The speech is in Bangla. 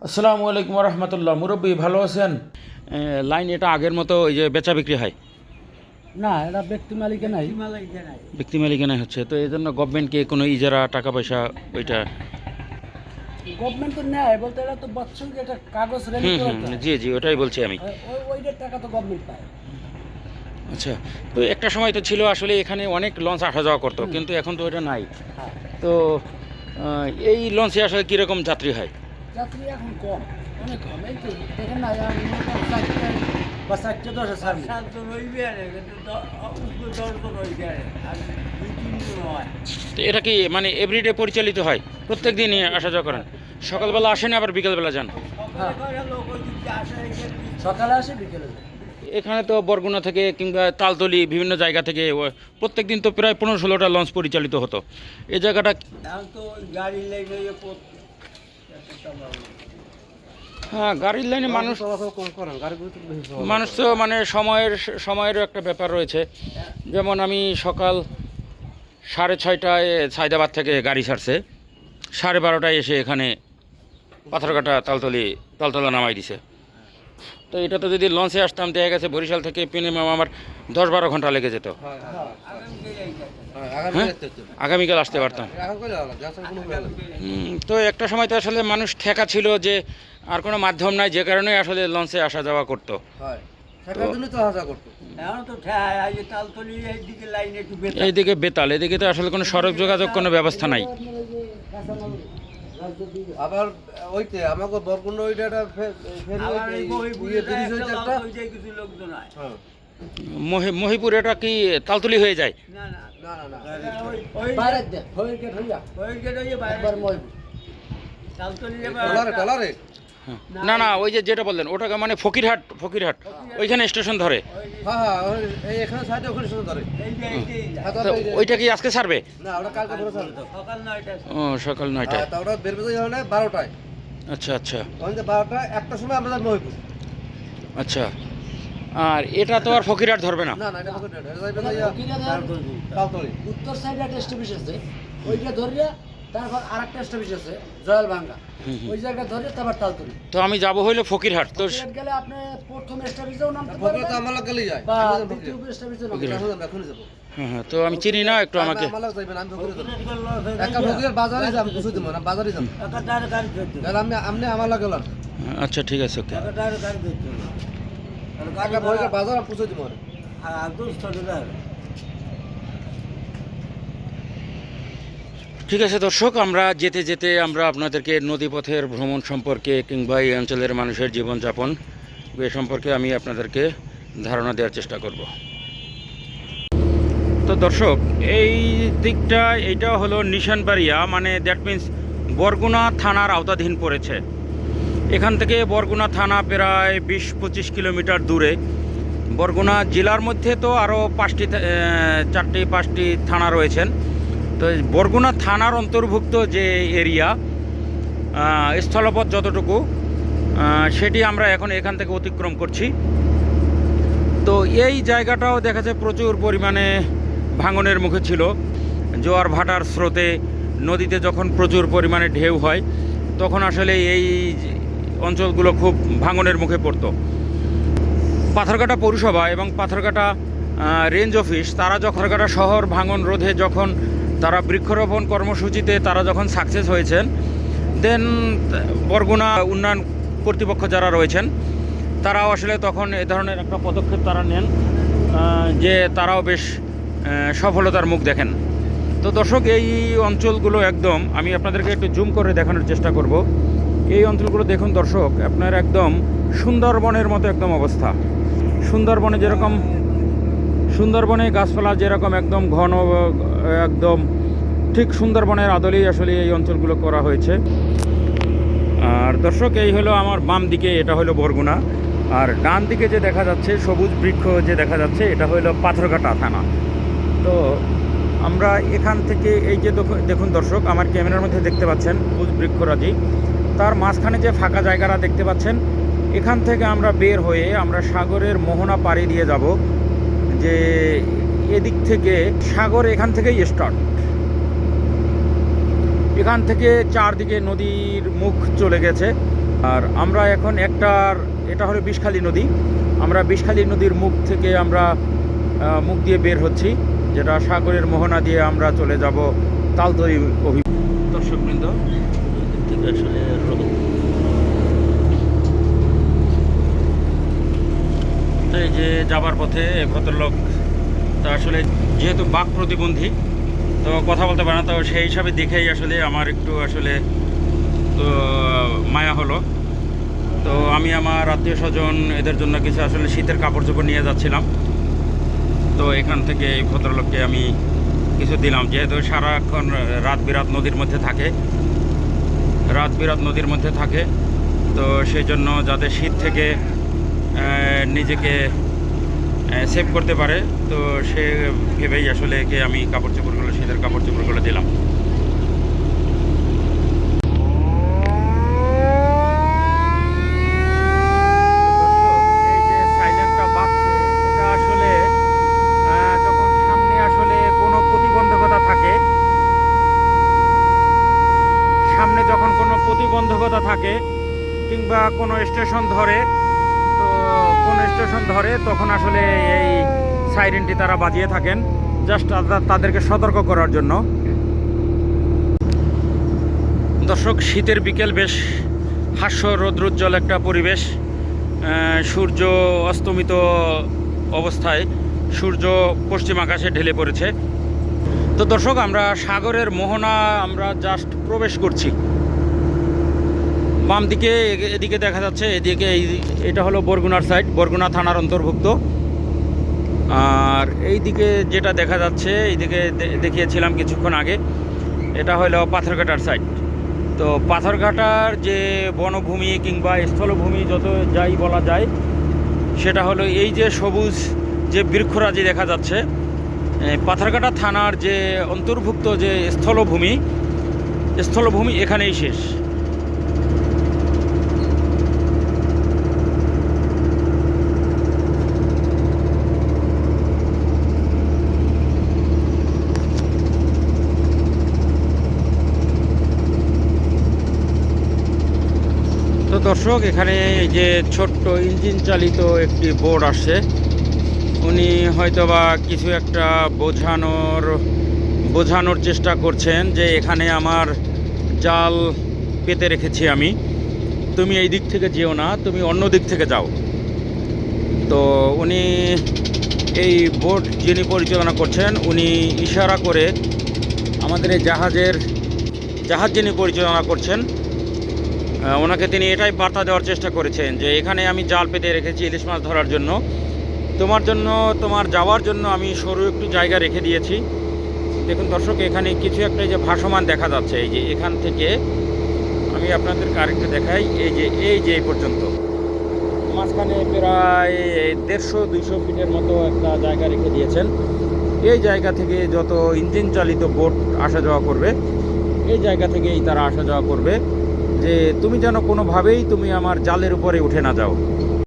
আসসালামু আলাইকুম রহমতুল্লাহ। মুরব্বী ভালো আছেন? লাইন এটা আগের মতো ওই যে বেচা বিক্রি হয় না, এটা ব্যক্তি মালিকানাই। ব্যক্তি মালিকানায় হচ্ছে, তো এই জন্য গভর্নমেন্টকে কোনো ইজারা টাকা পয়সা ওইটা গভর্নমেন্ট তো নেয় বলতে, এটা তো বাৎসরিক একটা কাগজ রেডি করে তো। জি জি ওটাই বলছি আমি। ওইটার টাকা তো গভর্নমেন্ট পায়। আচ্ছা, তো একটা সময় তো ছিল আসলে এখানে অনেক লঞ্চ আসা যাওয়া করতো, কিন্তু এখন তো ওটা নাই। হ্যাঁ, তো এই লঞ্চে আসলে কীরকম যাত্রী হয়? যাত্রী এখন কম, অনেক কম। এই তো দেখেন না, চারটে বা চারটে 10 সার্ভিস। তো এটা কি মানে এভরিডে পরিচালিত হয়? প্রত্যেক দিনই আসা যাওয়া করেন? সকালবেলা আসেন আবার বিকেলবেলা যান? হ্যাঁ, সকালে আসে বিকেলে যায়। এখানে তো বরগুনা থেকে কিংবা তালতলি বিভিন্ন জায়গা থেকে প্রত্যেক দিন তো প্রায় 15-16টা লঞ্চ পরিচালিত হতো। এই জায়গাটা হ্যাঁ, গাড়ির লাইনে মানুষ মানুষ তো মানে সময়েরও একটা ব্যাপার রয়েছে। যেমন আমি সকাল 6:30টায় সায়দাবাদ থেকে গাড়ি ছাড়ছে, 12:30টায় এসে এখানে পাথরঘাটা তালতলা নামাই দিছে। তো এটা তো যদি লঞ্চে আসতাম, দেখা গেছে বরিশাল থেকে মিনিমাম আমার 10-12 ঘন্টা লেগে যেত। হ্যাঁ, আগামীকাল আসতে পারতাম। তো একটা সময় তো আসলে মানুষ ঠেকা ছিল যে আর কোনো মাধ্যম নাই, যে কারণে আসলে লঞ্চে আসা যাওয়া করতো। এইদিকে বেতাল, এদিকে তো আসলে কোনো সড়ক যোগাযোগ কোনো ব্যবস্থা নাই। আবার ওইতে আমাকে বরগুনা ওইটা মহিপুর এটা কি তালতলি হয়ে যায়? না না, ওই যে যেটা বললেন ওটা মানে ফকিরহাট ওইখানে স্টেশন ধরে। এখানে সাইডে ওখানে ধরে। তো ওইটা কি আজকে ছাড়বে? না, ওটা কালকে ভোরে ছাড়বে। ও, সকাল 9টায়। তা ওটা বের বেজে হলে 12টায়। আচ্ছা আচ্ছা। ওই যে 12টা একটা সময় আমরা যাব মহিপুর। আচ্ছা, আর এটা তো আর ফকিরহাট ধরবে না? না না, এটা ফকিরহাট, এটা যাইবে না তালতলি। উত্তর সাইডে একটা স্টপেজ আছে, ওইটা ধরিয়া তারপর আরেকটা স্টপেজ আছে জয়লভাঙ্গা, ওই জায়গা ধরে তারপর তালতলি। তো আমি যাব হইলো ফকিরহাট। তো ফকিরহাট গেলে আপনি প্রথম স্টপেজেও নামতে ফকিরহাট পারবেন, আমার লাগলেই যায়। বা দ্বিতীয় স্টপেজেও নামতে পারবেন। আমরা এখনই যাব। হ্যাঁ, তো আমি চিনি না, একটু আমাকে। আমার লাগ যাইবেন, আমি ফকিরহাট যাব। একা ফকিরহাট বাজারে যাব, বুঝতে দিব না, বাজারে যাব। তাহলে আমি আমার লাগে গেলাম। আচ্ছা ঠিক আছে, ওকে। একা ফকিরহাট বাজার আমি বুঝতে দিব না। ঠিক আছে দর্শক, আমরা যেতে যেতে আমরা আপনাদেরকে নদীপথের ভ্রমণ সম্পর্কে কিংবা এই অঞ্চলের মানুষের জীবনযাপন এ সম্পর্কে আমি আপনাদেরকে ধারণা দেওয়ার চেষ্টা করব। তো দর্শক, এই দিকটা এইটা হলো নিশানবাড়িয়া, মানে দ্যাট মিন্স বরগুনা থানার আওতাধীন পড়েছে। এখান থেকে বরগুনা থানা প্রায় 20-25 কিলোমিটার দূরে। বরগুনা জেলার মধ্যে তো আরও 4-5টি থানা রয়েছেন। তো বরগুনা থানার অন্তর্ভুক্ত যে এরিয়া, স্থলপথ যতটুকু, সেটি আমরা এখন এখান থেকে অতিক্রম করছি। তো এই জায়গাটাও দেখা যায় প্রচুর পরিমাণে ভাঙনের মুখে ছিল। জোয়ার ভাটার স্রোতে নদীতে যখন প্রচুর পরিমাণে ঢেউ হয়, তখন আসলে এই অঞ্চলগুলো খুব ভাঙনের মুখে পড়তো। পাথরঘাটা পৌরসভা এবং পাথরঘাটা রেঞ্জ অফিস তারা যখন পাথরঘাটা শহর ভাঙন রোধে যখন তারা বৃক্ষরোপণ কর্মসূচিতে তারা যখন সাকসেস হয়েছেন, দেন বরগুনা উন্নয়ন কর্তৃপক্ষ যারা রয়েছেন তারাও আসলে তখন এ ধরনের একটা পদক্ষেপ তারা নেন, যে তারাও বেশ সফলতার মুখ দেখেন। তো দর্শক, এই অঞ্চলগুলো একদম আমি আপনাদেরকে একটু জুম করে দেখানোর চেষ্টা করব। এই অঞ্চলগুলো দেখুন দর্শক, আপনার একদম সুন্দরবনের মতো একদম অবস্থা। সুন্দরবনে গাছপালা যেরকম একদম ঘন, একদম ঠিক সুন্দরবনের আদলেই আসলে এই অঞ্চলগুলো করা হয়েছে। আর দর্শক, এই হলো আমার বাম দিকে, এটা হলো বরগুনা, আর ডান দিকে যে দেখা যাচ্ছে সবুজ বৃক্ষ যে দেখা যাচ্ছে, এটা হলো পাথরঘাটা থানা। তো আমরা এখান থেকে এই যে দেখুন দর্শক, আমার ক্যামেরার মধ্যে দেখতে পাচ্ছেন সবুজ বৃক্ষরাজি, তার মাঝখানে যে ফাঁকা জায়গাটা দেখতে পাচ্ছেন, এখান থেকে আমরা বের হয়ে আমরা সাগরের মোহনা পাড়ি দিয়ে যাব। যে এদিক থেকে সাগর এখান থেকেই স্টার্ট, এখান থেকে চারদিকে নদীর মুখ চলে গেছে। আর আমরা এখন এটা হলো বিষখালী নদী, আমরা বিষখালী নদীর মুখ থেকে আমরা মুখ দিয়ে বের হচ্ছি, যেটা সাগরের মোহনা দিয়ে আমরা চলে যাব তালতলি দর্শকবৃন্দ। থেকে আসলে তো এই যে যাবার পথে ভদ্রলোক, তা আসলে যেহেতু বাক প্রতিবন্ধী তো কথা বলতে পারে না, তো সেই হিসাবে দেখেই আসলে আমার একটু আসলে তো মায়া হলো। তো আমি আমার আত্মীয় স্বজন এদের জন্য কিছু আসলে শীতের কাপড় চোপড় নিয়ে যাচ্ছিলাম। তো এখান থেকে এই ভদ্রলোককে আমি কিছু দিলাম, যেহেতু সারাক্ষণ রাত বিরাত নদীর মধ্যে থাকে, তো সেই জন্য যাতে শীত থেকে নিজেকে সেভ করতে পারে, তো সে ভেবেই আসলে একে আমি শীতের কাপড় চোপড়গুলো দিলাম। সামনে যখন কোনো প্রতিবন্ধকতা থাকে কিংবা কোনো স্টেশন ধরে তখন আসলে এই সাইরেনটি তারা বাজিয়ে থাকেন, জাস্ট তাদেরকে সতর্ক করার জন্য। দর্শক, শীতের বিকেল, বেশ হাস্য রৌদ্রোজ্জ্বল একটা পরিবেশ। সূর্য অস্তমিত অবস্থায় সূর্য পশ্চিম আকাশে ঢেলে পড়েছে। তো দর্শক, আমরা সাগরের মোহনা আমরা জাস্ট প্রবেশ করছি। বাম দিকে এদিকে দেখা যাচ্ছে, এটা হলো বরগুনার সাইড, বরগুনা থানার অন্তর্ভুক্ত। আর এই দিকে যেটা দেখা যাচ্ছে, এইদিকে দেখিয়েছিলাম কিছুক্ষণ আগে, এটা হলো পাথরঘাটার সাইড। তো পাথরঘাটার যে বনভূমি কিংবা স্থলভূমি যত যাই বলা যায়, সেটা হলো এই যে সবুজ যে বৃক্ষরাজি দেখা যাচ্ছে, পাথরঘাটা থানার যে অন্তর্ভুক্ত যে স্থলভূমি এখানেই শেষ। তো দর্শক, এখানে যে ছোট্ট ইঞ্জিন চালিত একটি বোট আসছে, উনি হয়তোবা কিছু একটা বোঝানোর চেষ্টা করছেন যে এখানে আমার জাল পেতে রেখেছি আমি, তুমি এই দিক থেকে যেও না, তুমি অন্য দিক থেকে যাও। তো উনি এই বোট যিনি পরিচালনা করছেন, উনি ইশারা করে আমাদের এই জাহাজ যিনি পরিচালনা করছেন, ওনাকে তিনি এটাই বার্তা দেওয়ার চেষ্টা করেছেন যে এখানে আমি জাল পেতে রেখেছি ইলিশ মাছ ধরার জন্য, তোমার যাওয়ার জন্য আমি সরু একটু জায়গা রেখে দিয়েছি। দেখুন দর্শক, এখানে কিছু একটা যে ভাসমান দেখা যাচ্ছে, এই যে এখান থেকে আমি আপনাদেরকে আরেকটু দেখাই, এই যে এই পর্যন্ত মাঝখানে প্রায় 150-200 ফিটের মতো একটা জায়গা রেখে দিয়েছেন। এই জায়গা থেকে যত ইঞ্জিন চালিত বোট আসা যাওয়া করবে, এই জায়গা থেকেই তারা আসা যাওয়া করবে, যে তুমি যেন কোনোভাবেই তুমি আমার জালের উপরে উঠে না যাও।